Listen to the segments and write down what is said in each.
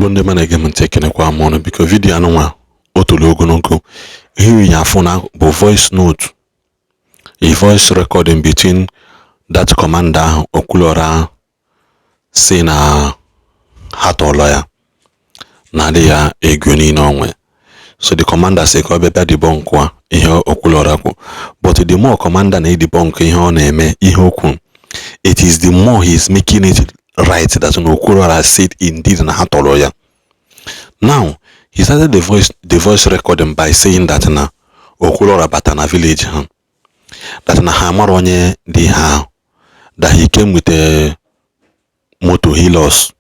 Igbo ndị mana ege m ntị ekenekwa m ọnụ biko vidiyo anụnwa o toro ogologo. Ihe ya afụ na bụ voice note, a voice recording between that commander ahụ Okwuluora si na ha tọrọ ya na adị ya ego niile onwe. So the commander say ka ọ bịa debunk kwa ihe Okwuluora kwu, but the more commander na debunk ihe ọ na-eme ihe okwu, it is the more he is making it right that Okwuluora said indeed na ha tọrọ ya. Now he started the voice recording by saying that na Okwuluora bata na village ha, that na ha mara onye dị ha, that he came with a motor he lost,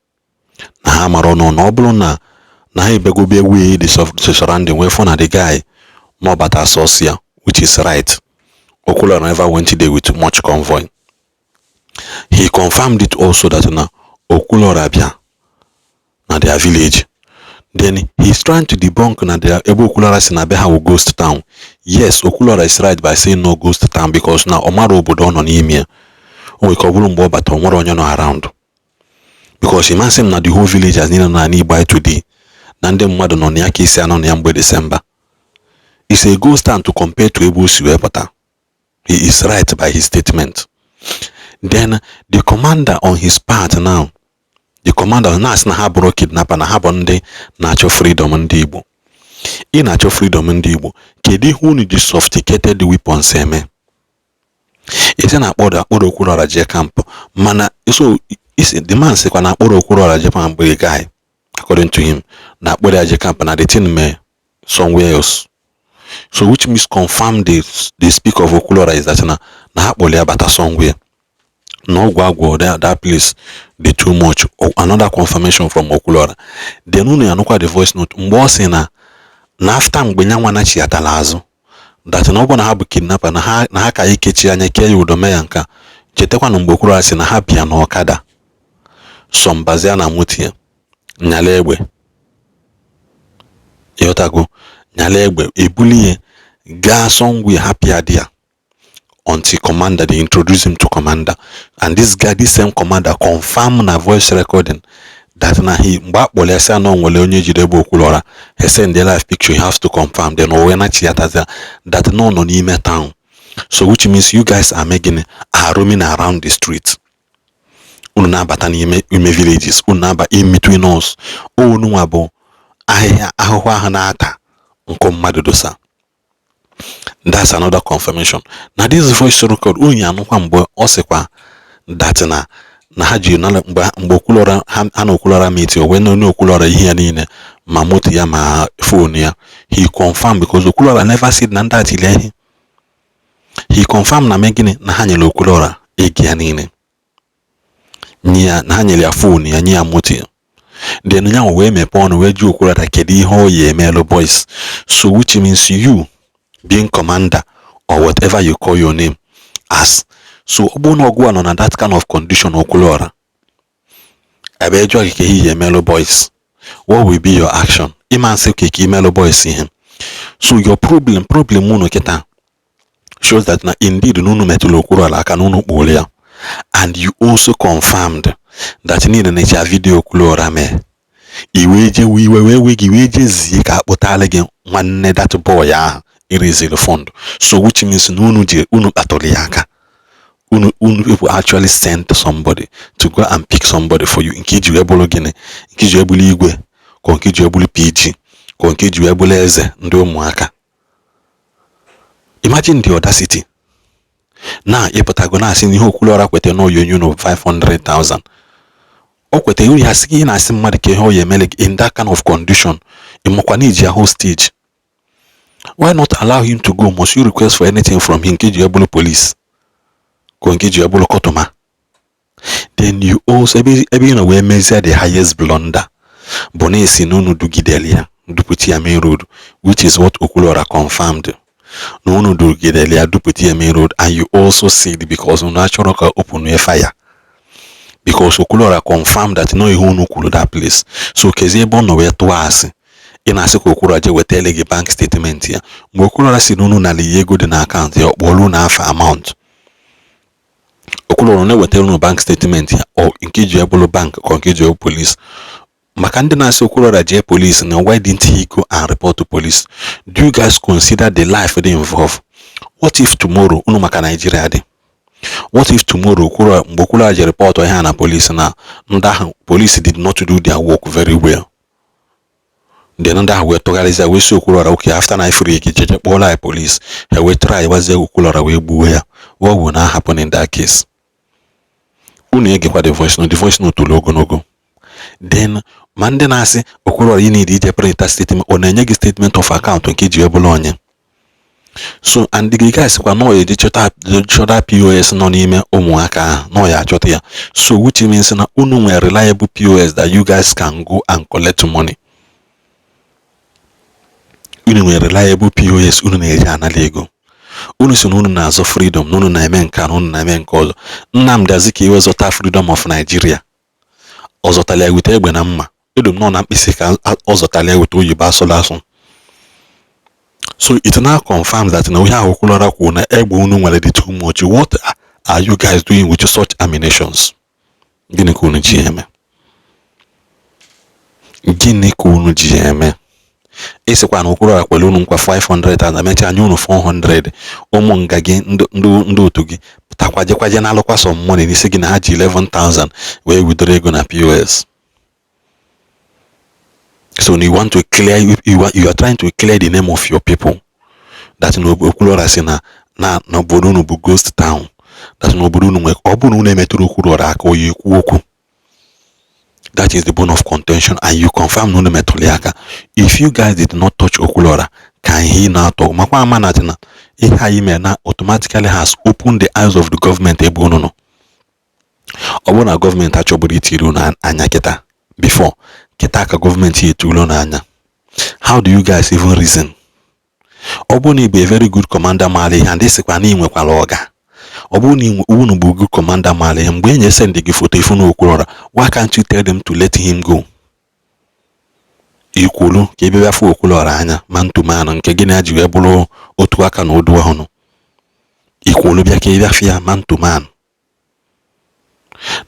na ha mara no ọ bụrụ na ha ebegobe way the surrounding way for na the guy no bata source, which is right. Okwuluora never went there with much convoy. He confirmed it also that na Okwuluora bia na their village. Then he's trying to debunk na their Okwuluora si na be ha ghost town. Yes, Okwuluora is right by saying no ghost town because na omaro obodo no n'ime. O we ko bulu mbo bata omaro onye no around. Because he must say na the whole village has needed na ni by today. Na ndị mmadụ nọ na ya ka isi anọ na ya mgbe December. It's a ghost town to compare to Ebo Siwebata. He is right by his statement. Then the commander on his part now, the commander na asị na ha bụrụ kidnapper, na ha bụ ndị na-achọ freedom ndị Igbo. Ị na-achọ freedom ndị Igbo, kedu ihe unu ji sophisticated weapons eme? Ise na akpọrọ Okwuluora je camp, mana so the man sịkwa na akpọrọ Okwuluora je camp bụ a guy, according to him, na akpọrọ ya je camp na the thing me somewhere else. So which means confirm the speak of Okwuluora is that na ha kpọrọ ya bata somewhere. No gwagwo that place the too much. Another confirmation from Okwuluora. Then unu yanukwa the voice note mgbe ọ sị na after mgbe nyanwa na chi atala azụ, that na ọ bụ na ha bụ kidnapper na ha ka ikechi anya ke ya udome ya nka. Chetekwa na mgbe Okwuluora sị na ha bịa na ọkada sombazia na mutie nyala egbe, yotago nyala egbe ebulie gaa somewhere happy idea until commander, they introduce him to commander, and this guy, this same commander, confirm na voice recording that na he mbakpole say no nwele onye jide bụ Okwuluora. He send the live picture, he has to confirm. Then we na theater that no n'ime town. So which means you guys are making are roaming around the streets. Unu na-abata n'ime villages, unu na-aba in between us. Unu nwabo ahụhụ ahụ na-ata nke mmadụ dosa. That's another confirmation. Now this voice record onye anụkwa mgbe ọ sịkwa that na ha ji na mgbe Okwuluora ha na Okwuluora meet o when onye Okwuluora ihe ya niile ma moto ya ma phone ya. He confirmed because Okwuluora never said na that ile. He confirmed na megini na ha nyere Okwuluora ego ya niile. Na ha nyere ya phone ya nye ya moto ya. Then nya we mepe ọnụ we ji Okwuluora kedu ihe o ya emelo boys. So which means you being commander or whatever you call your name as, so obuno on that kind of condition Okwuluora abejo ke he mellow boys, what will be your action? Iman say ke mellow boys see him. So your problem uno keta shows that na indeed nunu metulo Okwuluora aka nunu kpole ya, and you also confirmed that need na cha video Okwuluora me iweje iweje zi ka akpotale gị nwanne that boy ya erase the fund. So which means unu atoliaka. Unu people actually sent somebody to go and pick somebody for you. Nkiji webolo gine, nkiji webuli igwe, ko nkiji webuli PG, ko nkiji webuli eze ndị ụmụaka. Imagine the audacity. Na ipotagona asi ni Okwuluora kwete no yonyu no 500,000. O kwete yuri asigi na asi mmadụ ke ho yemele in that kind of condition. Imokwa iji hostage. Why not allow him to go? Must you request for anything from him? Kidnapping police. Kidnapping kotoma. Then you also you know where measure the highest blunder. Bonesi no do gidelia duputi main road, which is what Okwuluora confirmed. No do gidelia duputi main road, and you also said because natural open fire. Because Okwuluora confirmed that no you cool that place. So kezebo no where to ask. Ina asị ka Okwuluora je wetele gị bank statement ya. Mgbe Okwuluora si n'unu na liye ego dị na account ya ọkpọlụ na afa amount. Okwuluora na wetele unu bank statement ya o nke ji ebulu bank ko nke ji police. maka ndị na-asị Okwuluora jee police na why didn't he go and report to police? Do you guys consider the life they involve? What if tomorrow unu maka Nigeria dị? What if tomorrow mgbe Okwuluora je report ihe na police na ndị ahụ police did not do their work very well? Then ndị ahụ wee tụgharịzie wee sị Okwuluora okay after na free jeje kpọọla ya police ha wee try wazie Okwuluora wee gbuo ya. What will not happen in that case? Unu egekwa the voice note tolo ogologo. Then ma ndị na-asị Okwuluora you need ije print statement ọ na-enye gị statement of account nke ji ebula onye. So and the guys kwa no eje chọta POS nọ n'ime ụmụaka ahụ no ya achọta ya. So which means na unu nwere reliable POS that you guys can go and collect money. Unu nwere reliable POS unu na-eji anala ego. Unu si na unu na-azọ freedom na unu na-eme nke na unu na-eme nke ọzọ. Nnamdi Azikiwe zọta freedom of Nigeria. Ọ zọtala ya wite egbe na mma. Edom nọ na mkpịsị ka ọ zọtala ya wite oyibo asụlụ asụ. So it now confirms that we have Okwuluora kwuru na egbe unu nwere dị too much. What are you guys doing with such ammunitions? Gịnị ka unu ji eme? Gịnị ka unu ji eme? Isikwa na Okwuluora kwere unu nkwa 500,000 emecha anya unu 400 ụmụ nga gị ndị otu gị pụtakwaje na-alụkwa some money n'isi gị na ha ji 11,000 wee widoro ego na POS. So you want to clear you are trying to clear the name of your people. That no Okwuluora si na obodo unu bụ ghost town. That no obodo unu nwe ọ bụrụ unu emetụrụ Okwuluora aka oyi ekwu okwu. That is the bone of contention and you confirm no metụrụ aka. If you guys did not touch Okwuluora, can he now talk? Makwa amana na ihe anyị mere na automatically has opened the eyes of the government ebe unu nọ. Ọ bụrụ na gọọmenti achọburu itiri unu anya kịta before kita ka government here to anya. How do you guys even reason? Obuni be a very good commander mali and this kwa ni nwekwala oga. Obuni unu bu good commander mali mgbe enye send gị photo ifunu Okwuluora, why can't you tell them to let him go? Ikwulu ka ebe afọ Okwuluora anya man to man nke gị na ji wee bụrụ otu aka na odu ọhụrụ. Ikwulu bịa ka ebe afia man to man.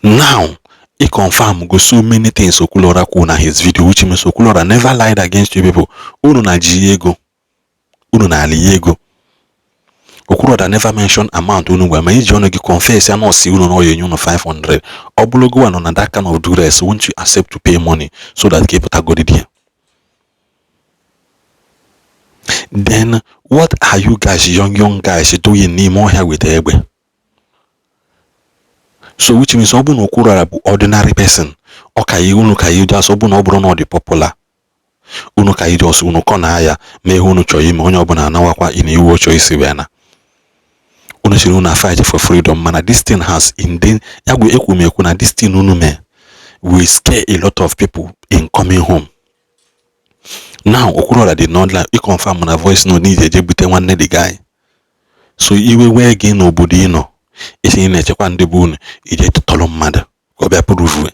Now he confirmed go so many things Okwuluora kwuru na his video, which means Okwuluora never lied against you people. Unu na ji ego. Unu na ali ego. Okwuluora never mentioned amount unu gwa ma iji ọnụ gị confess ya na osi unu na oyenye unu 500. Obulogo one on that kind of duress, won't you accept to pay money so that people go there? Then what are you guys young guys doing more here with egbe? So which means Obu no Okwuluora bụ ordinary person. Okay, unu ka you just Obu no bụrụ na dị popular. Unu ka you just unu kọ na ya mee unu chọọ ime onye ọbụla anawakwa in iwu chọọ isi wena. Unu siri unu fight for freedom mana this thing has in den ya gwe ekwumekwu na this thing unu mee will scare a lot of people in coming home. Now Okwuluora did not like confirm na voice no need eje bute nwanne the guy. So iwe wee gị n'obodo ịnọ isi na-echekwa ndị bụ unu ije tụtọrọ mmadụ ka ọ bịa prove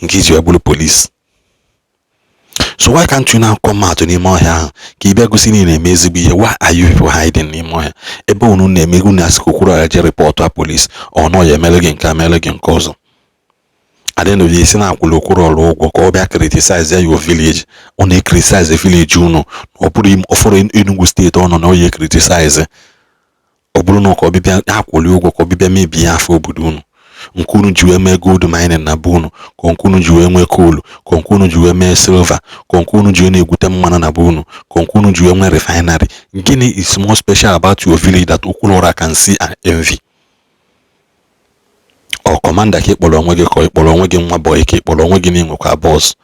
nke iji wee police. So why can't you now come out n'ime ọhịa ahụ ka ịbịa gosi na eme ezigbo ihe? Why are you people hiding n'ime ọhịa ebe unu na-eme unu asị ka Okwuluora je report a police ọ nọ ya emele gị nke amele gị nke ọzọ? At the end of the day, si na akwụrụ Okwuluora ụgwọ ka ọ bịa criticize your village. Ọ na-criticize the village unu ọ bụrụ ọfọrọ Enugu steeti ọ nọ na ọ ya criticize. Ọ bụrụ na ọ bịbịa akwụrụ ụgwọ ka ọ bịbịa mebi ya afọ obodo unu. Nkunu ji wee mee gold mining na be unu, ka nkunu ji wee nwee coal, ka nkunu ji wee mee silver, ka nkunu ji wee na-egwute mmanụ na be unu, ka nkunu ji wee nwee refinery. Gịnị is more special about your village that Okwuluora can see and envy? Or commander ka ịkpọrọ onwe gị ka ịkpọrọ onwe gị nwa boy ka ịkpọrọ onwe gị na-enwekwa boss.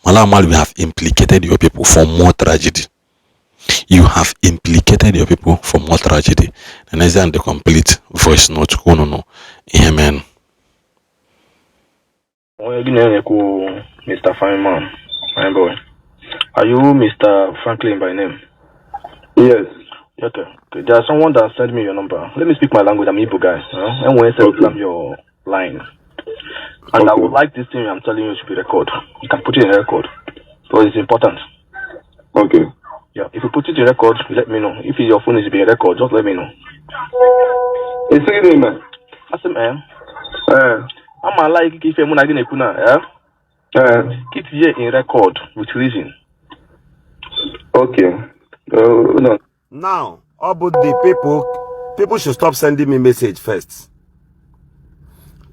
Malamal, you have implicated your people for more tragedy. You have implicated your people for more tragedy. And as the complete voice note, no, amen. Mr. Fine Man, fine boy. Are you Mr. Franklin by name? Yes. Okay. There's someone that sent me your number. Let me speak my language. I'm Igbo guy. And when I say your line, and I would like this thing I'm telling you to be recorded. You can put it in record, so it's important. Okay. Yeah. If you put it in record, let me know. If your phone is being recorded, just let me know. It's a man. That's him, I'm a like if you're not going to put yeah. Keep here in record with reason. Okay. No. Now, about the people should stop sending me message first.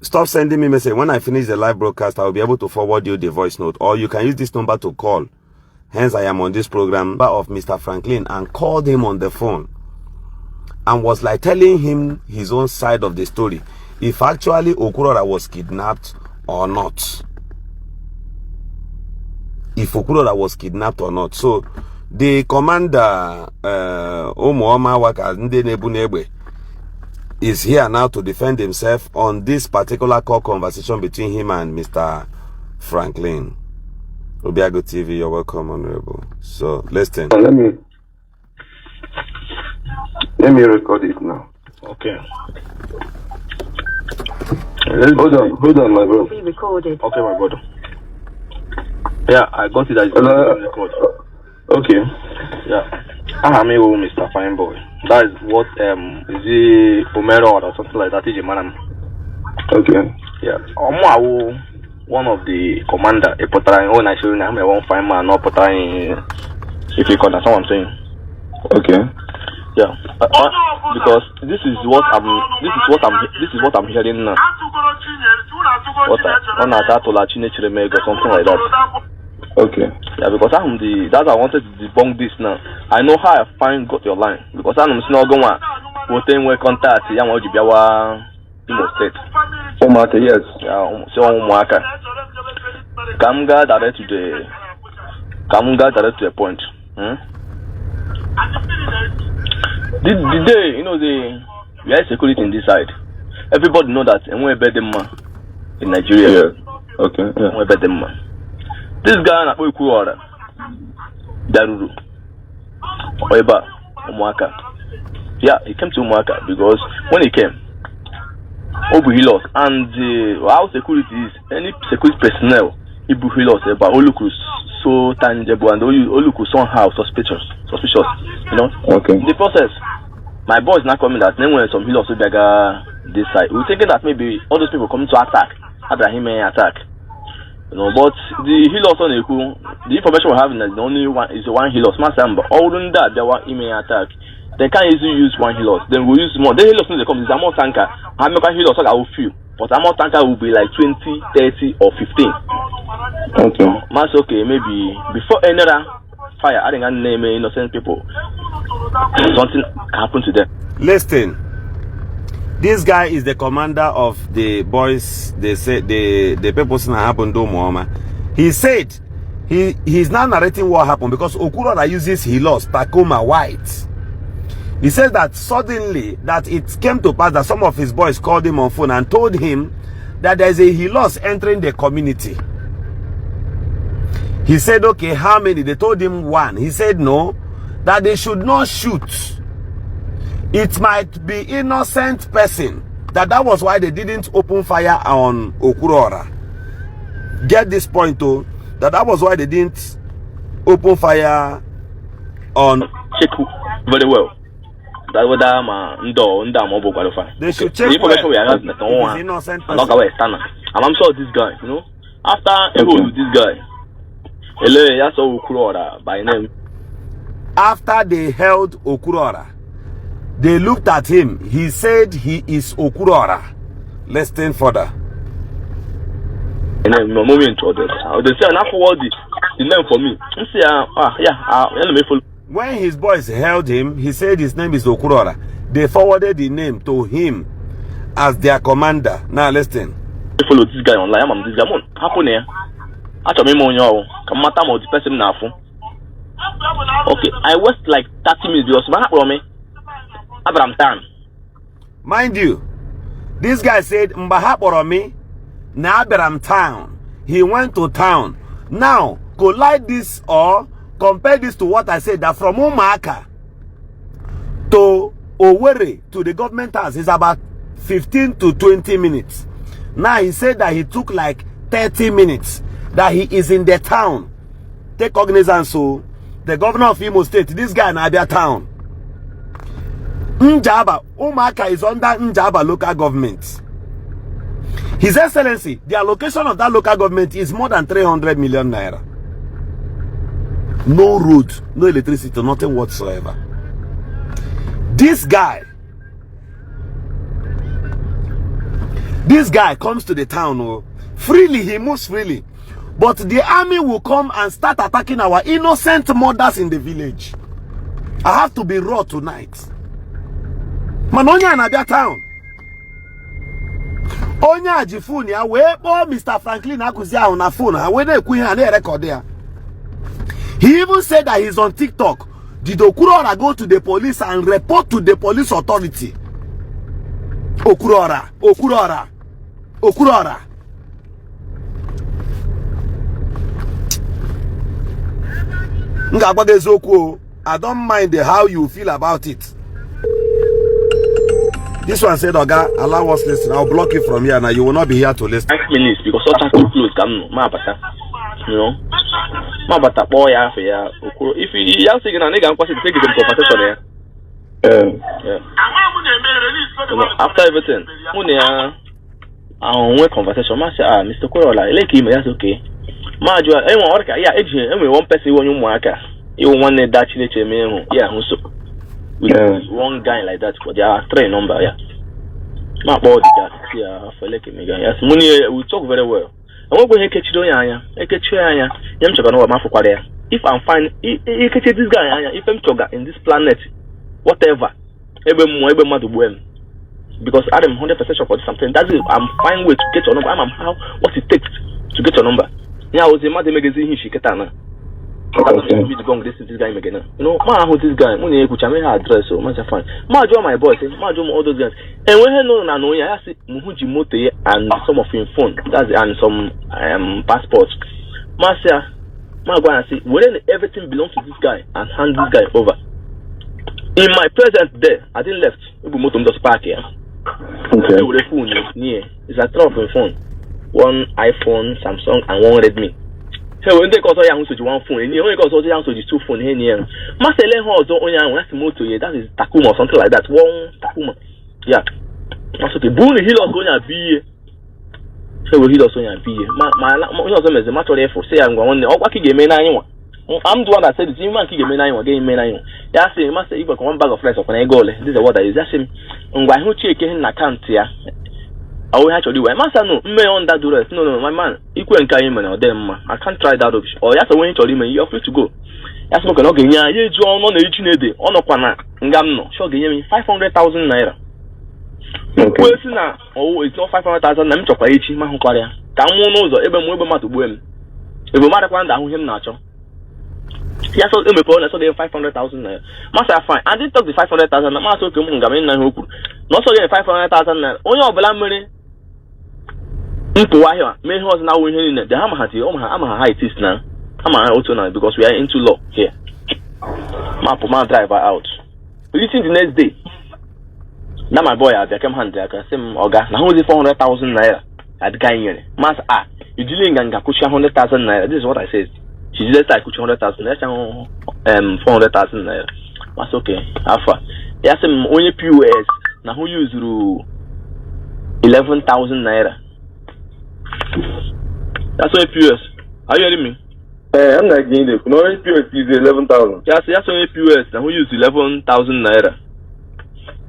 Stop sending me message. When I finish the live broadcast, I will be able to forward you the voice note, or you can use this number to call. Hence, I am on this program of Mr. Franklin and called him on the phone and was like telling him his own side of the story. If actually Okwuluora was kidnapped or not. If Okwuluora was kidnapped or not. So, the commander, Umuoma Waka Ndenebunebe, is here now to defend himself on this particular call conversation between him and Mr. Franklin. Obiago TV, you're welcome, Honorable. So, listen. Let me record it now. Okay. Hold on, my bro. Be recorded. Okay, my brother. Yeah, I got it. Record. Okay. Yeah. I'm Mr. Fine Boy. That is what is it Omero or something like that is man. Okay. Yeah. One of the commander a potting own actually I'm one fine man not potting if you understand what I'm saying. Okay. Yeah. Because this is what I'm hearing now. What on or something like that. Okay. Yeah, because that's I wanted to debunk this now. I know how I got your line because I'm not going to contact Imo State. Omaka, yes. Yeah, so Omaka. Kamga direct to the point. The day, you know, we have security in this side. Everybody know that and we're better in Nigeria. Yeah. Okay. Yeah. We're better man. This guy na Okwuluora Daruru Oeba Umuaka. Yeah, he came to Umuaka because when he came, he lost, and our security is any security personnel he lost but Oluku so tangible and Oluku somehow suspicious, you know. Okay. In the process, my boy is not coming that then when some healers so bigger this side. We're thinking that maybe all those people coming to attack, Abraham may attack. You know, but the healers on the information we're having is the only one is one healers. But all in that there were email attack. They can't easily use one healers. Then we'll use more. The healers when they come is a more tanker. How many healers I will feel? But a more tanker will be like 20, 30 or 15. Okay. That's okay, maybe before another fire, I think I name innocent people. Something happened to them. Listen. This guy is the commander of the boys, they say the people that happened to Muhammad. He said he's now narrating what happened because Okwuluora uses he lost Takoma White. He said that suddenly that it came to pass that some of his boys called him on phone and told him that there's a Hilos entering the community. He said, okay, how many? They told him one. He said no, that they should not shoot. It might be innocent person. That was why they didn't open fire on Okwuluora. Get this point though. That was why they didn't open fire on. Check very well. That was they should check where it's innocent person. And I'm sure this guy, you know, after with this guy, by name. After they held Okwuluora, they looked at him. He said he is Okwuluora. Let's stand further. And then no moment to others. They say enough for the name for me. When his boys held him, he said his name is Okwuluora. They forwarded the name to him as their commander. Now listen. They follow this guy online. I'm this guy. Happen here. Actually, come matter more the person now. Okay, I was like 30 minutes because what happened me? Abraham Town. Mind you, this guy said Mbahaporomi na Abraham Town. He went to town. Now, collide this or compare this to what I said that from Umuaka to Owerri to the government house is about 15 to 20 minutes. Now he said that he took like 30 minutes. That he is in the town. Take cognizance. So the governor of Imo State, this guy in Abia town. Njaba, Umuaka is under Njaba local government. His Excellency, the allocation of that local government is more than 300 million naira. No road, no electricity, nothing whatsoever. This guy comes to the town freely, he moves freely. But the army will come and start attacking our innocent mothers in the village. I have to be raw tonight. Manonya Anabia town. Onya Jifuni, Mr. Franklin Akuzia on a phone. Record there. He even said that he's on TikTok. Did Okwuluora go to the police and report to the police authority? Okwuluora. I don't mind how you feel about it. This one said, Oga, allow us listen. I'll block you from here now. You will not be here to listen. 5 minutes because all time close. You know, boy, if you are saying a nigga, I'm going to take them conversation there. After everything, when conversation, Mr. Okwuluora, like him, that's okay. One person when you work, you want that with one guy like that, but there are 3 number, My body, for like me, yes, money, we talk very well. I won't go here, catch you, if I'm fine, you catch this guy, if I'm in this planet, whatever, because I'm 100% sure for something. That's it. I'm fine with to get your number. I'm how what it takes to get your number. Yeah, I was a mother magazine. She get on. This guy again. You know, who this guy? Money which I may have address. So much fine. Join my boys. Join all those guys. And when I know, I see Muhuji Mote and some of him phone. That's and some passports. Marcia, go and see. When everything belongs to this guy and hand this guy over. In my presence there, I didn't left. We will just park here. Okay. With the phone near. It's a 12 phone. One iPhone, Samsung, and one Redmi. So when they got all young to one phone, and you only got all young to 2 phones here. Marcel Horse on young, that's the motor here. That is Takuma or something like that. One Takuma. Yeah. That's okay. Boom, he lost on your be. So he lost on your be. My is a matter of for say I'm going to what game anyone. I'm the one that said, you man, game anyone. That's it. Master, you got one bag of rice of an goal. This is what I is. That's him. And why who check in account here? I will actually do. Master, no, me on that do rest. No, my man. Equal and carry man or them. I can't try that option. Or that's a way to him. You're free to go. That's not going to get you. You on the 18 day. On a pana. Ngam sure give me 500,000 naira. Okay. Oh, it's not 500,000. I'm talking about man who carry. Come on, knows or even more to boom. If we matter one that him natural. Yes, so they 500,000 naira. Master, fine. I didn't talk the 500,000. Master, come on, Gamin, not so 500,000 naira. Only of Blamere. Into why may horse now in the Hamahati. I'm a high tist now. I'm also now because we are into law here. My driver out. Listen the next day. Now my boy, I became handy. I can say, Oga, now who's 400,000 naira at guy here? Master, you dealing and Gakusha 100,000 naira. This is what I said. She just like 100,000 naira, 400,000 naira. That's okay. Alpha. Yes, only POS. Now who use 11,000 naira? That's only POS. Are you hearing me? I'm not getting it. No, POS is 11,000. Yes, only POS. Now who use 11,000 naira?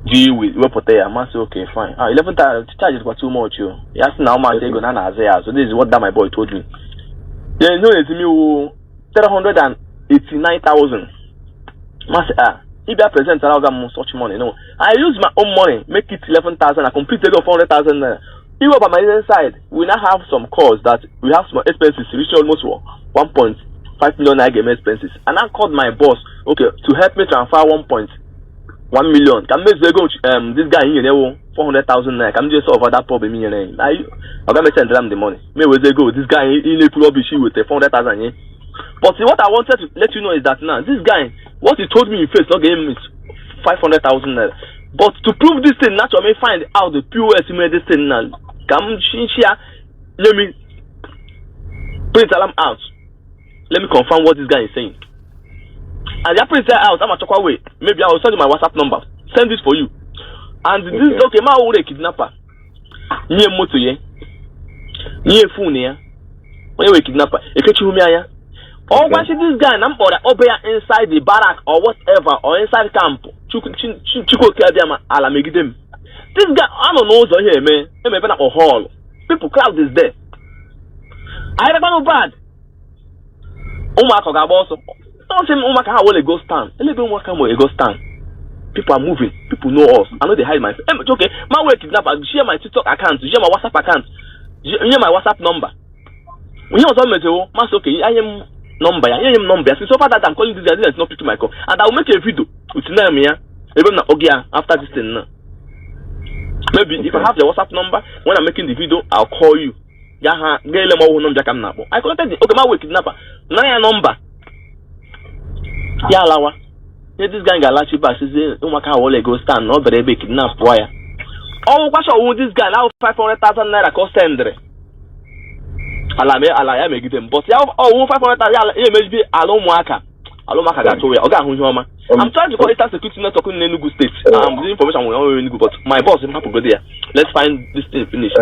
G with Wapotaya. Master, okay, fine. 11,000 charges were too much. Yes, now my take on Azea. So this is what that my boy told me. Then no, it's me 389,000. Master, if I present around such money, no. I use my own money, make it 11,000. I complete it 400,000. Even by my side, we now have some costs that we have some expenses, which almost 1.5 million naira expenses. And I called my boss, okay, to help me transfer 1.1 million. Can we go this guy in 400,000 naira? Can we just solve that problem in your name? I'm gonna send them the money. Maybe they go, this guy in a rubbish with 400,000. But see, what I wanted to let you know is that now this guy, what he told me in face, not giving me 500,000 naira. But to prove this thing, not to me find out the POS made this thing now. Come here, let me print alarm out. Let me confirm what this guy is saying. And I print out, I'm a talk away. Maybe I will send you my WhatsApp number. Send this for you. And this is okay, my old kidnapper. Near motor, Nye phone ya. When we kidnapper, ekechi humi anya. Or why should this guy nam or inside the barrack or whatever or inside camp? Chuko Kadiama ala megidem. This guy I don't know here, man. He may be a hall. People crowd is there. I don't know bad. Umaka Gaboso. Don't say Umaka will a ghost stand. A little more come a ghost stand. People are moving. People know us. I know they hide my face. Okay, my way kidnapper. Share my TikTok account. Share my WhatsApp account. Share my WhatsApp number. When you was on Metro, Master, okay, I am number. So far that I'm calling this guy, it's not picking my call. And I will make a video with name here. Even after this thing. Maybe if I have the WhatsApp number, when I'm making the video, I'll call you. I contacted okay, my way kidnapper. Now your number. Yeah, Lawa. This guy got latchy back. Says, "Oh my God, will go stand? No, but they be kidnapped. Why? Oh, what's all this guy now? 500,000 naira cost tendre. Alaya make them. But yeah, 500,000. Yeah, maybe Alomaka got to where. I'm trying to call it as security network in Enugu State. The information will only Enugu, but my boss will have to go there. Let's find this thing finished.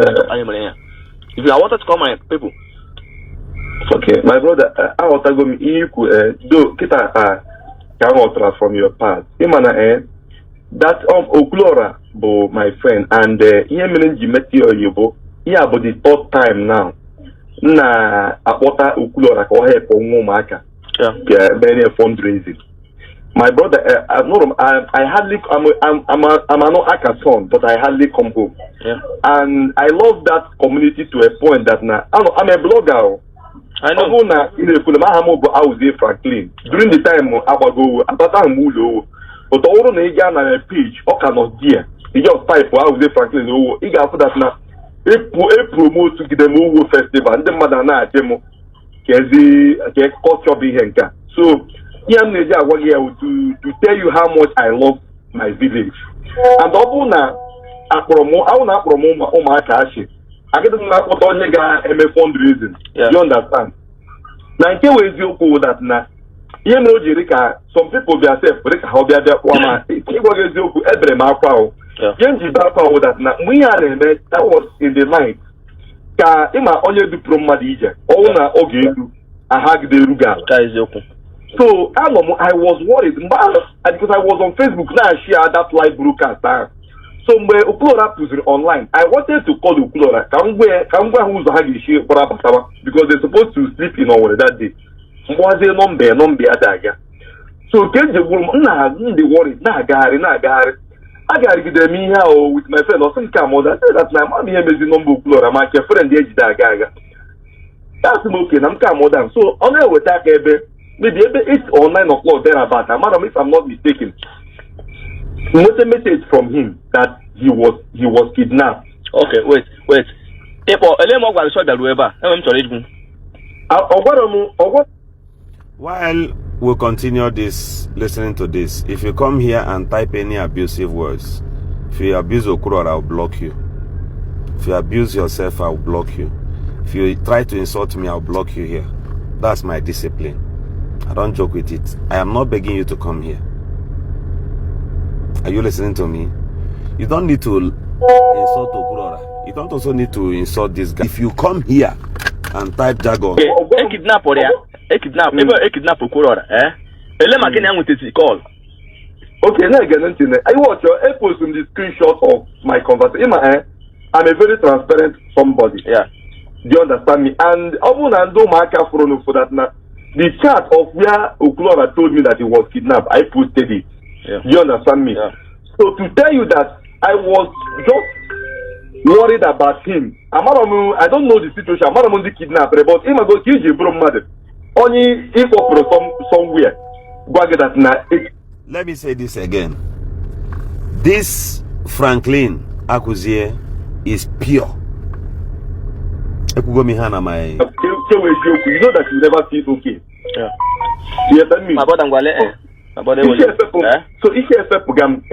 If you wanted to call my people. Okay, my brother, I want to go do kita can transform your path. That Okwuluora, my friend, and here meaning Jimetio Yobo, yeah, but the third time now. Na apota Okwuluora ko help Maka. Yeah, many fundraising. My brother, I hardly I'm an Akason, but I hardly come home. Yeah. And I love that community to a point that now I'm a blogger. I know in the Fulham Franklin during the time Abago Mulo, but all on a page or cannot dear. He just type out Franklin. He got that now. He promote to get them over festival and the Madana demo. So to tell you how much I love my village. And I promote my cash. I get them not only fundraising. You understand? Now, in case you call that now, you know, Jerica, some people be safe, but how they are there. If you go to every mapao, that now we are that was in the night. Ka ima only do promo DJ. Ona ogedu. I hag the ruga. So I was worried because I was on Facebook now. I share that live broadcast. So when Okwuluora was online, I wanted to call Okwuluora. Because they're supposed to sleep in over that day. So get the woman the worried. I gotta get them here with my friend or some come I said that my mommy is the number Okwuluora. My friend the gaga. That's okay, I'm come down. So on the attack maybe 8 or 9 o'clock thereabout. If I'm not mistaken. Not a message from him that he was kidnapped. Okay, wait. While we'll continue listening to this, if you come here and type any abusive words, if you abuse Okwuluora, I'll block you. If you abuse yourself, I'll block you. If you try to insult me, I'll block you here. That's my discipline. I don't joke with it. I am not begging you to come here. Are you listening to me? You don't need to insult Okwuluora. You don't also need to insult this guy. If you come here and type jargon. Kidnap Okwuluora. Call. Okay, now again, I watch your post in the screenshot of my conversation. I'm a very transparent somebody. Yeah. Do you understand me? And for that now. The chart of where Okwuluora told me that he was kidnapped, I posted it. Yeah. You understand me? Yeah. So to tell you that I was just worried about him. I don't know the situation. I'm not the kidnapper, but him I go kill you, bro, mother. Only if somewhere. Let me say this again. This Franklin Akuzie is pure. You know that you never feel okay. Yeah. You understand me? So if you have program,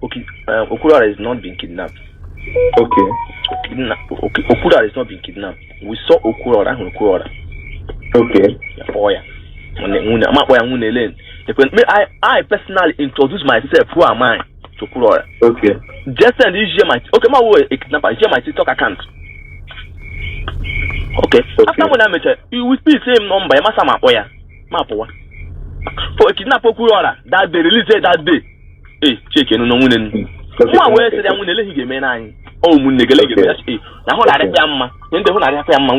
okay, Okwuluora is not being kidnapped. Okay. Okwuluora is not being kidnapped. We saw Okwuluora. Okay. I personally introduce myself. Who am I? to Okwuluora. Okay. Just send this my okay, my way a kidnapper, share my TikTok account. Okay. After when I met her, you will speak same number, Masama Oya. Mapoa. For a kidnapper Okwuluora, that they release it that day. Hey, chicken no winning. One way to them when they get me nine. Oh, Munigale, now I have Yamma, then the one I have Yamma.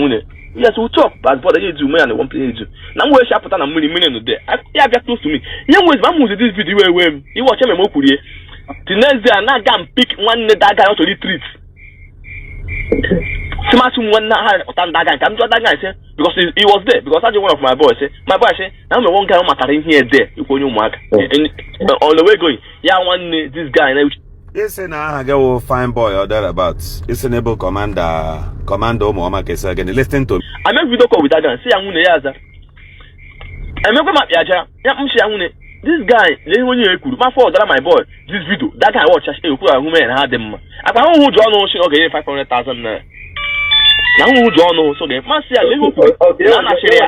Yes, we'll talk, but what I do, man, I won't play you. Now, where's Shapatan and million a day? I got close to me. Young was my mood this video where you watch him a mokuye. The next day, I now can pick one that guy out to retreat. Smashing one that guy, come to that guy, because he was there, because I one of my boys, my boy, I'm the one guy on my here there, you call you mark. On the way going, yeah, one this guy. Yes, and I go fine boy or thereabouts. It's an able commando Mama Kesa again. Listen to me. I make video call with that guy. See, I'm going to I make my yaja. This guy, when you could, my fault, that my boy. This video, that guy watch a woman and had them. I can't who draw no shit. Okay, 500,000. Now who draw no so they must say a little. I'm actually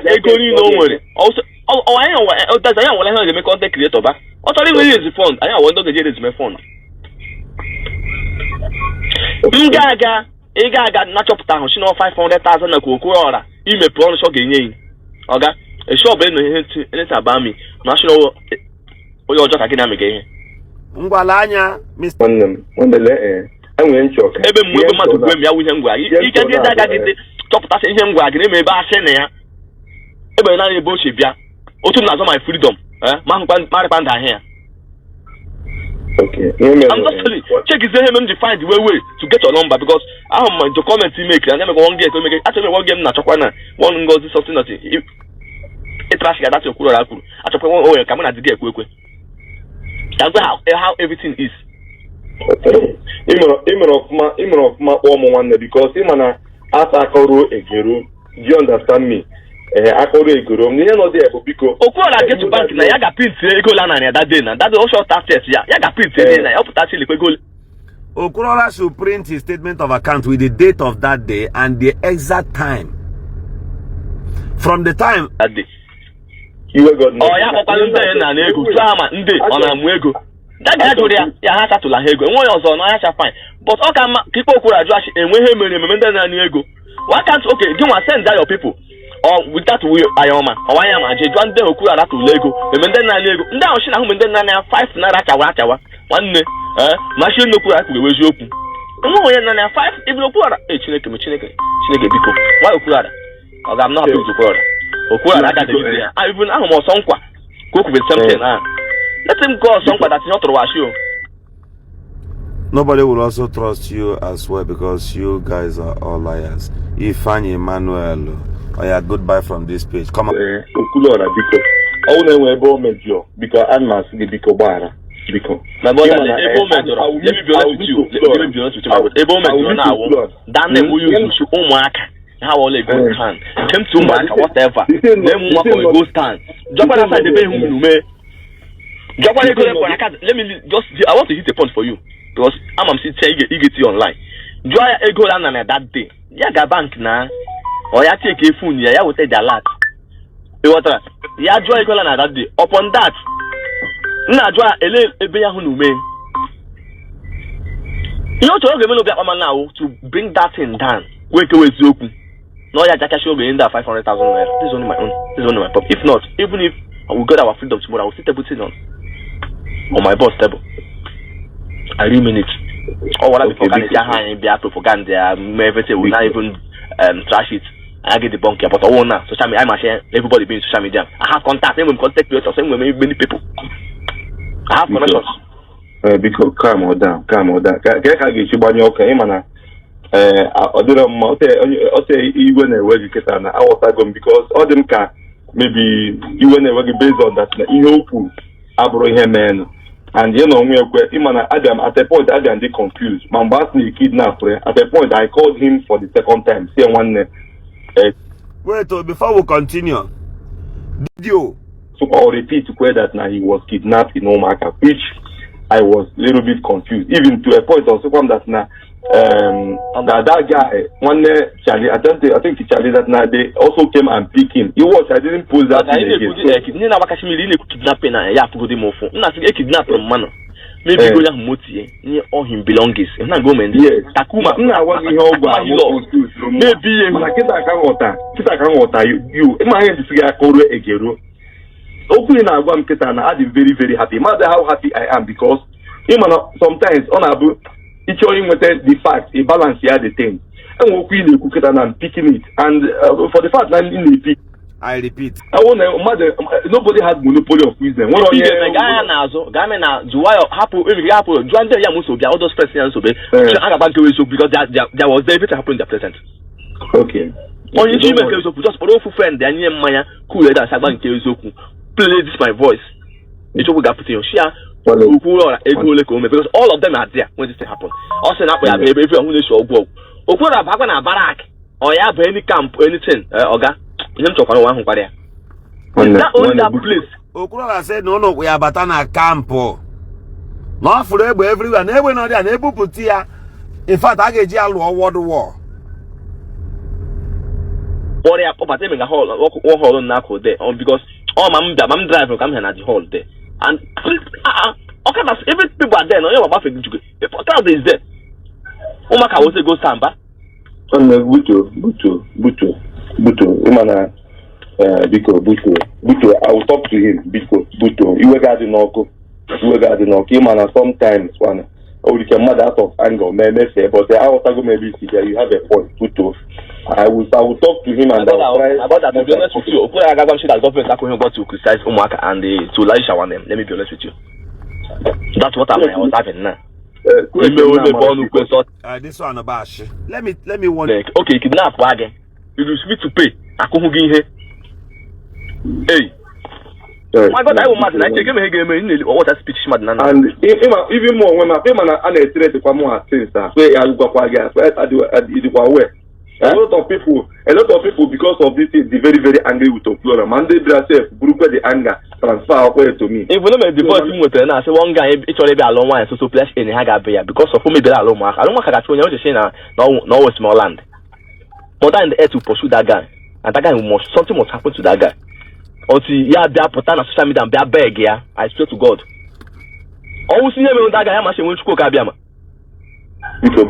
no worry. Also, I know what I heard. Make contact creator back. What are you use the phone? I want to get it my phone. Gaga, not up town, she know 500,000 a Okwuluora. You may promise again. Okay, a shop in it about me. National, or you're just again again. Ngwalanya, Mr. When the letter, I went choke. Even with my with him, you can get that guy top that in him, wagon, maybe I send here. Even now, you bullshit, yeah. Autumn has my freedom, Maripanda here. Okay. I'm just telling you, check his name to find the way to get your number because I have my document to make. I never go one game to make it. Actually, one game not one goes something that it trash that's your cool. I took one oh, come on at the get quick. That's how everything is. Imran of my one because Imana as I call a guru. Do you understand me? I call it good. You know there because Okwuluora get to bank now. You got print Igboland that day now. That's also tax test. Yeah, you got print now. You put actually go. Okwuluora should print his statement of account with the date of that day and the exact time. From the time that day. You got no. Oh yeah, Papa Nde na ego. Sama Nde ona mwego. That guy do there. Yeah, ha to la ego. One also no ya fine. But okay, people Okwuluora do actually enwe he mere memenda na ego. Why can't okay? Do you send that your people? Or with that we Ayoma, or I am a J1 de Okwuluora to Lego, the Mendana Lego. Now she now Mendana 5 Narachawa, 1 machine Okwuluora to the open. No, 5 even Okwuluora, Chineke, Biko. Why Okwuluora? I'm not happy to Okwuluora. I even am more Sonkwa. Cook with something. Let him go Sonkwa that's not to wash you. Nobody will also trust you as well because you guys are all liars. Ifeanyi Emmanuel. Oh yeah, goodbye from this page. Come on. Okwuluora because I want to able major because I must be because bara because. My boy, able major. Let me be honest with you. Able major now. That name we use to Omaka. How all a good stand. Came to Omaka whatever. Then we go go stand. Jump outside the bay who may. Jump on let me just. I want to hit a point for you because I'm saying you get it online. Joy Igboland and that day. Yeah, got bank now. Or ya take a phone, ya will take the alert. You what? Ya joy Igboland that day. Upon that, na joy ebeya hunu me. You know to go now to bring that thing down. Wake away zoku. No ya jaka show in that 500,000 naira. This is only my own. This is only my pop. If not, even if we got our freedom tomorrow, I will still put it on my boss table. I mean it. Or what I be propaganda, everything will not even trash it. I get the bunker, but I won't now. Social media, I'm share everybody being social media. I have contact, same with contact creators, same with many people. I have connections. Because calm down. Get get you by your okay, man. I do say you when I work I was going because all them can maybe you when I work based on that. You hope Abraham man. And you know, Adam at a point Adam they confused. Mambasni kidnapped. At a point I called him for the second time. Say one wait, before we continue. Did you? So I'll repeat where that now he was kidnapped in Omaka, which I was a little bit confused. Even to a point also from that now that guy one Charlie I think Charlie that now they also came and pick him. He was I didn't pull that in again. maybe go down motie all him belongings na go men takuma na wa ihe ogwa maybe na kita ka ngota you ma ihe disiga akoro egero okwu na agwa m kita na I very very happy matter how happy I am because sometimes on abu it's only with the fact a balance here the thing and okwu na ekwu kita na picking it and for the fact that in the I repeat. Nobody has monopoly of wisdom. There was everything happened in the present. Okay. On you just for friend, cool play this my voice. It's what we got put in your share. Because all of them are there when this thing happened. Also, now we have everyone who show go. Okwuluora back on a barrack or you have any camp or anything, Oga. Is that only that place? Okwuluora said, no, we are Batana camp. Not for everywhere, never know that, never put here. In fact, I get you world war. Or they are opening a hall, one hall on Nako there, because all my driver come here at the hall there. And okay, that's every people are there, no, you're about to get the portal is there. Omaka was a go samba. Buto, Umana, Buto, I will talk to him, Buto, you were guarding Oko, Imana sometimes one, you can mad out of anger, say, but the outer maybe you have a point, Buto. I will talk to him and about that, to be honest with you, I got some shit that government are going to criticize Umaka and to Laisha one them, let me be honest with you. That's what I was having now. This one about let me warn you. Okay, kidnap wagon. You will speak to pay. I can't give here. Hey. My God, I will matter. I take him again. What a speech, madam. And even more when my payment are to come more since I go for gas. I do it. A lot of people, because of this, they very, very angry with Okwuluora. Monday, themselves, group the anger transfer away to me. If we don't make the voice with her, I say one guy, it's already a long one, so place in Hagabia because of whom they are long. I don't want to show you no small land. But I'm in the air to pursue that guy, and that guy something must happen to that guy. Or see, yeah, they are put on social media and they are beg, yeah. I swear to God. Always see me with that guy, I'm actually going to cook Abiama. Biko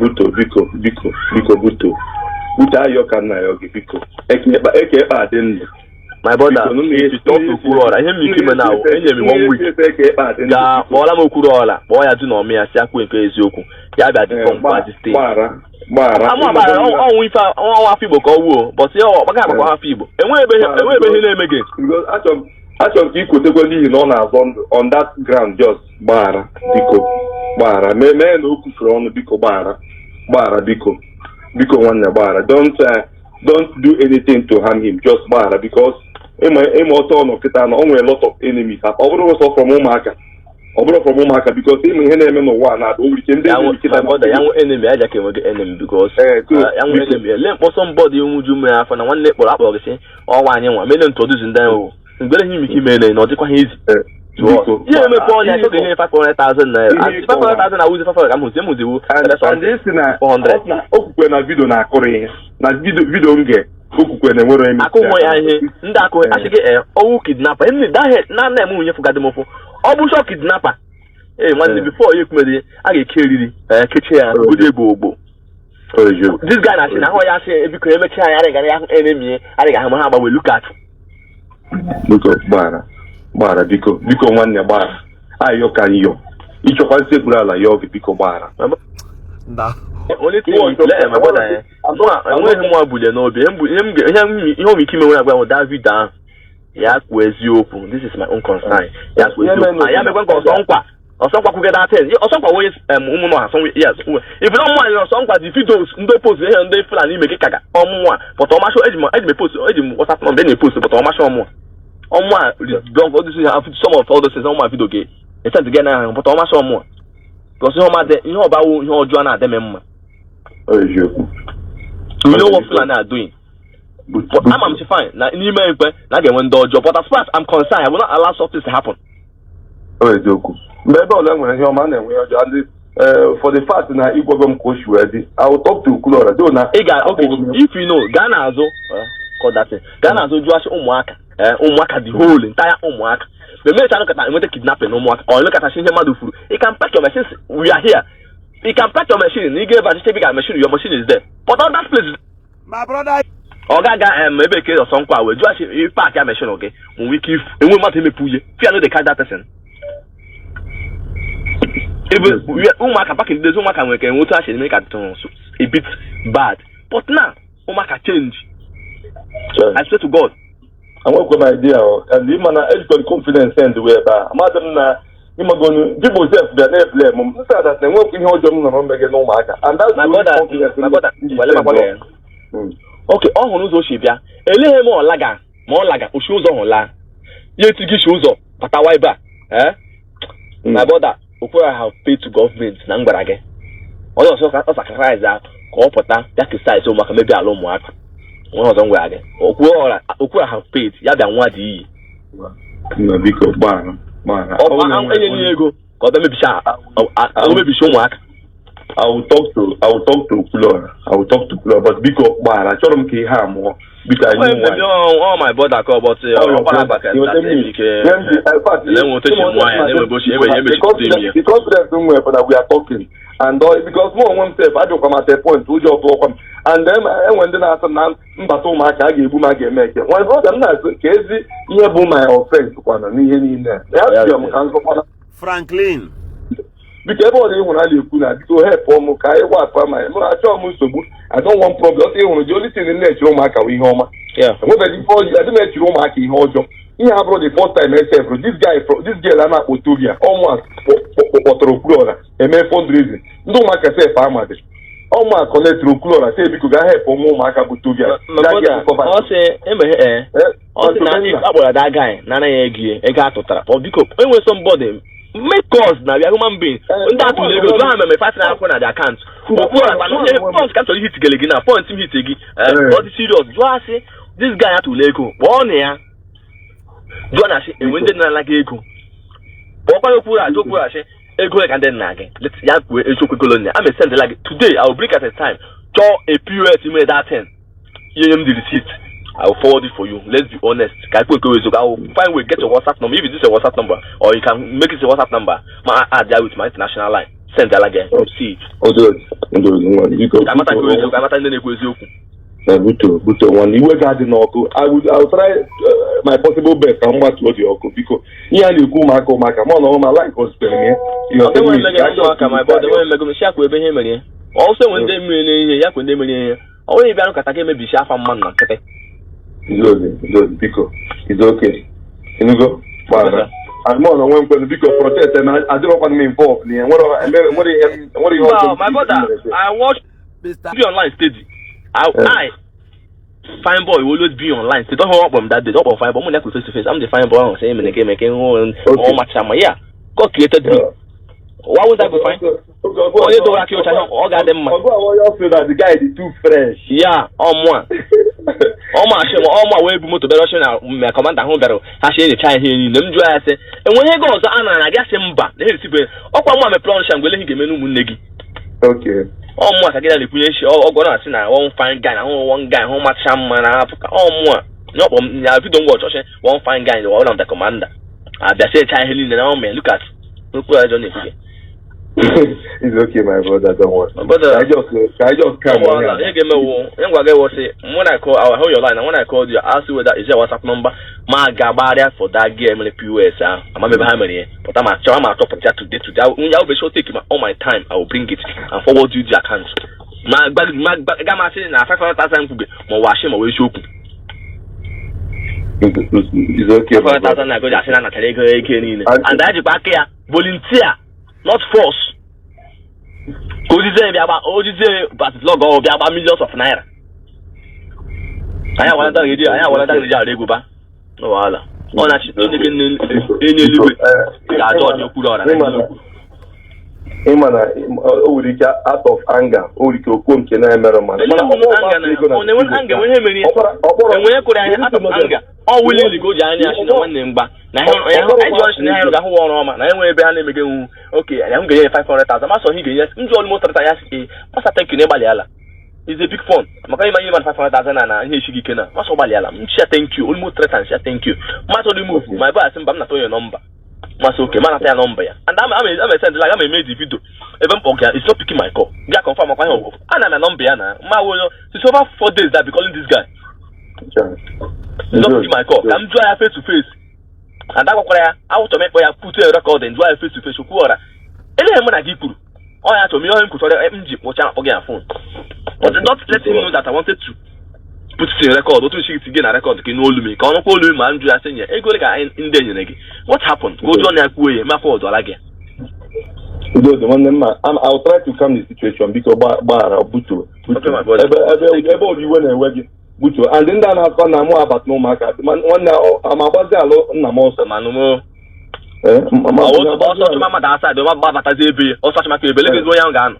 Buto. Buta yoka na yogi biko. Eke aden. My brother, if you talk to Okwuluora, I hear me come now. Enye me 1 week. Ya, bola mo Okwuluora. Boya do no me asia ku nke eziokwu. Ya ga di come party stay. Mara. Ama ba on we fa on wa fibo ko wo, but yo, baka ba kwa fibo. Enwe ebe na emege. Because actually you could go live on that ground just bara biko. Bara. Me no ku from biko bara. Bara biko. Because one bara, don't do anything to harm him, just bara because I'm also no kitana only a lot of enemies. I've also from Omaka. Because him no one at all we can do young enemy I can enemy because young enemy let somebody who do me for one leg up or say or one young men introducing them better him not easy. Yeah, me phone. I took him 500,000 naira. 500,000 I use for I'm using muzibu. And this na 400. Okukwe na video na akore. Na video nge. Okukwe na nwere emi. Akụ mo ya ihe. Nda akụ asige owu kidnapper. Emi that head na na emu nye fugade mofo. Obu so kidnapper. One before you come I get killed. Kiche ya good egbo. This guy na say na ho ya say ebiko emechi anya ga na enemy. I ga ha we look at. Look at bara biko nwanne bara ayo kan yo ichokwa sekula yo biko bara nda only thing let my brother enwe him abule no be ihe o mi kime we agba David dan ya ku eziokwu. This is my own concern. Ya ku eziokwu ya me gwa osonkwa ku get that thing osonkwa we umu no ha so yes if no man osonkwa the videos ndo post here ndo plan make kaka omu a but o ma show ejimo post ejimo WhatsApp number dey post but o ma show omu on moi, donc some of all those things on my video game. It's time to get now, but on my show more. Because you know about you Joanna them. You know what plan are doing. But I'm fine. Now in email now get one door job. But as far as I'm concerned, I will not allow something to happen. Maybe when your man and we are for the fact that Igbo coach ready, I will talk to Okwuluora. Okay, if you know Ghana call that thing. Ghana Josh Umwaka. Umwaka the whole entire Umwaka. the minute I look at with the kidnapping no more or look at a single madu food, you can pack your machines. We are here. You can pack your machine, you give a specific machine, your machine is there. But all that place, my brother. Ogaga maybe a case of some power. You actually pack your machine, okay? When we keep and we want him to pull you. Fear no they catch that person. Even we can back in the Zuma can make actually make a bit bad. But now, Umaka change. I swear to God. I work with my idea, and the man has got confidence in the way about Madam. People say that they blame them. That they work in your job, no matter. And that's my brother. Okay, all who knows Shibia, a little more laga, who shows on la. Yet to give shoes up, but I wipe back. My brother, who have paid to government, Nangarage. Also, sacrifice that, corporate, that is size so much, maybe a long work. One of them were again. Okura have paid, Yadan Wadi. Because man. Any go, or maybe show work. I will talk to Okwuluora. But because I told him to have more. Because all my brother call about we are talking. And because more one self, I don't come at a point to just welcome. And then when then after now, Mbato Maka gave Buma make it. One brother, Casey, you have my offense one and Franklin. Because everybody when I live, to help for Mukai, what for my I don't want problems. The only thing in nature, Maka, we home. Yeah. Before you, I don't let you Maka in Hojo. He have brought the first time myself. This girl, I'm not Otuvia, almost Okwuluora, a man fundraising. No Maka say farmer. Almost collect Okwuluora, say because I have for more Maka Otuvia. That guy, Nana Egi, a got to trap. Or because when somebody make cause now, we are human beings. When that will go, I'm a fighting out on the account. Once come to hit Galigina, point him hit again. What is serious? Do I say this guy had to Lego? One here. Don't I say, and when didn't I like Ego? Papa, you put a joke where I say, Ego and then Naggy. Let's yap with a joke colony. I'm a sender like today. I will break at a time. Draw a period you made that 10. You the receipt. I will forward it for you. Let's be honest. I will find way get your WhatsApp number. If it is a WhatsApp number, or you can make it a WhatsApp number. I add that with my international line. Send that again. See it. I'm Buto one you work hard in Oko. I'll try my possible best and much what you Oko because here you go Marco Macamon on my life was spelling you know my brother when share with him again. Also when they mean yak when they mean only if I look at maybe share from man. It's okay. You go and more than one because protest and I don't want me involved and what do you my brother I watched be online steady. I fine boy will always be online. They don't hold up on that. They don't fine boy. I'm not face to face. I'm the fine boy. I'm saying making all much time. Yeah, God created me. Why would I be fine? Oh, you don't like your channel. All got them. I feel that the guy is too fresh. Yeah, one. All my way to the Russian commander home battle. I say the child here in them dry. And when he goes on, I guess him back. Then he's oh, come on, my planche and will he give me no negi. Okay. Oh, more I get a liquidation or gonna see now. One fine guy, one guy, how much man Africa. Oh, more. No, if you don't watch, one fine guy in the world of the commander. They say, child, in the army. Look at. Look where I don't need to get. It's okay, my brother. Don't worry. But I just can't. When I call, I'll hold your line. And when I called you, I ask you whether is your WhatsApp number. My gabaria for that game in the POS. I'm a member, but I'm a top of that today. When I'll be sure taking all my time, I will bring it and forward you the account. My gamma saying, I 500,000 could be more washing away show. It's okay. 500,000 I go to and that's back here. Volunteer. Not force. Because you say but it's not going to be about millions of naira. I want to tell you, I want to tell you, they go back. No, Allah. On a shit, out of anger, all willingly go down one name back. Now, I okay, I'm getting 500,000. I saw he gets almost 30. What's a take you, Nebaliala? is a big fun. Maka ima ima 500,000 na ihe shigi kena. Maso baliala. Share thank you. Almost 3 times share thank you. Maso the move. My boy asim bam na to your number. Maso okay. Man na your number ya. And I'm send like I'm made the video. Even okay, it's not picking my call. Get confirm akwa ho. And my number ya na. Ma wo it's over 4 days that be calling this guy. It's not picking my call. I'm join face to face. And that kwa ya I want to make boy put a record and join face to face Okwuluora. Ele mo na gikuru. Oh yeah, to me him could MG watch out again phone. But not let him know that I wanted to put it in record. What she again a record can hold me. Can call you man just saying e go like in danger. What happened? Go John Yakwe, my fault or again. I'll try to calm the situation because Butu. Okay, my brother. Everybody when I work Butu. And then that has gone more about no market. One now I'm about there alone Namosa Manumo. Mama that side, Baba Tazebi, or such like a believe young gun.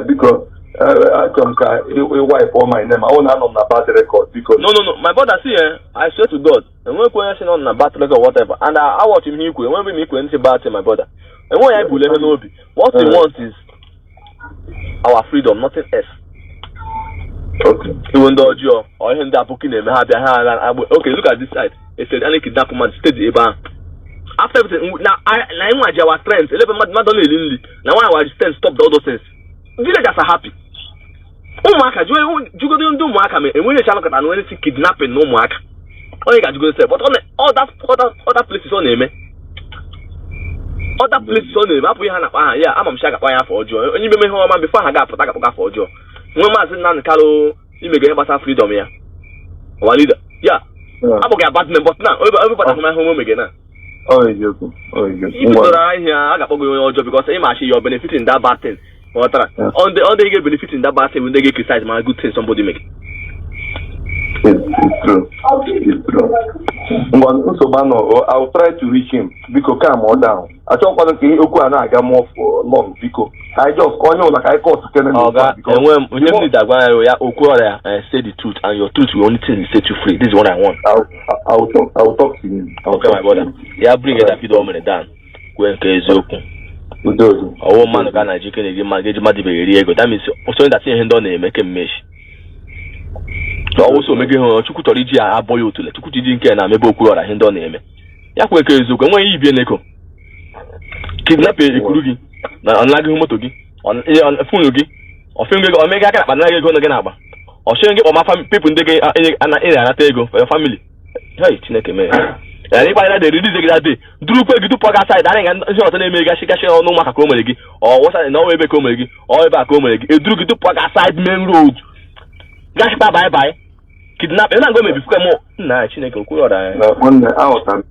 Because I come wipe all my name. I own on the battery record because no, my brother see I swear to God, and when question on the battery record or whatever, and I watch him equal, when we make anything about him, my brother. And when I believe in Obi, what he wants is our freedom, nothing else. Okay. Even though you or him that booking him, okay, look at this side. It said any kidnap man stay the bank. After everything, now I watch our friends. 11 not only Linley. Now I was stand stop all those things. Villagers are happy. Oh Maka, you go do Maka and when you look at and when you see kidnapping no Maka. All you got to go say, but on all that other places on name. Other places on name. Yeah, I'm Saga for joy. And you may home before I got for joy. No man nan Carlo, you may get about freedom here. One leader. Yeah. I'm okay about them, but now everybody my home again. Oh, you right here, I got to go your job because you're benefiting that bad thing. On the get benefiting that bad thing when they get criticized, my good thing somebody make. It's true. It's true. I'll try to reach him because calm or down. I don't want to see Okuana get more for long because I just like I call to tell him. And when you need that guy, Okwuluora say the truth, and your truth will only thing set you free. This is what I want. I'll talk to him. Okay, my brother. Yeah, bring it up. You don't want down. When case open. Oh man, can I you can get my that means also that thing don't make a mesh. So also make Chukutoriji a boy to let Chukuti and maybe Okwuluora hand on him. Yakwe case open when you be neko. Kidnap Ikurugi. Na unlike Motogi on Funugi or Finger or Mega, but now you're going to get up. Or showing it on my people in the game and for your family. Hey, Chineke man. Anybody that they release that day, Drew Peg to Pog outside, and short name Gashi or no Macacomelegi, or what's no way Comegi, or back Comegi, a Drew to Pog outside main road. Gash bye. Kidnap and I'm going to become more. Nah, Chineke Okwuluora. One hour.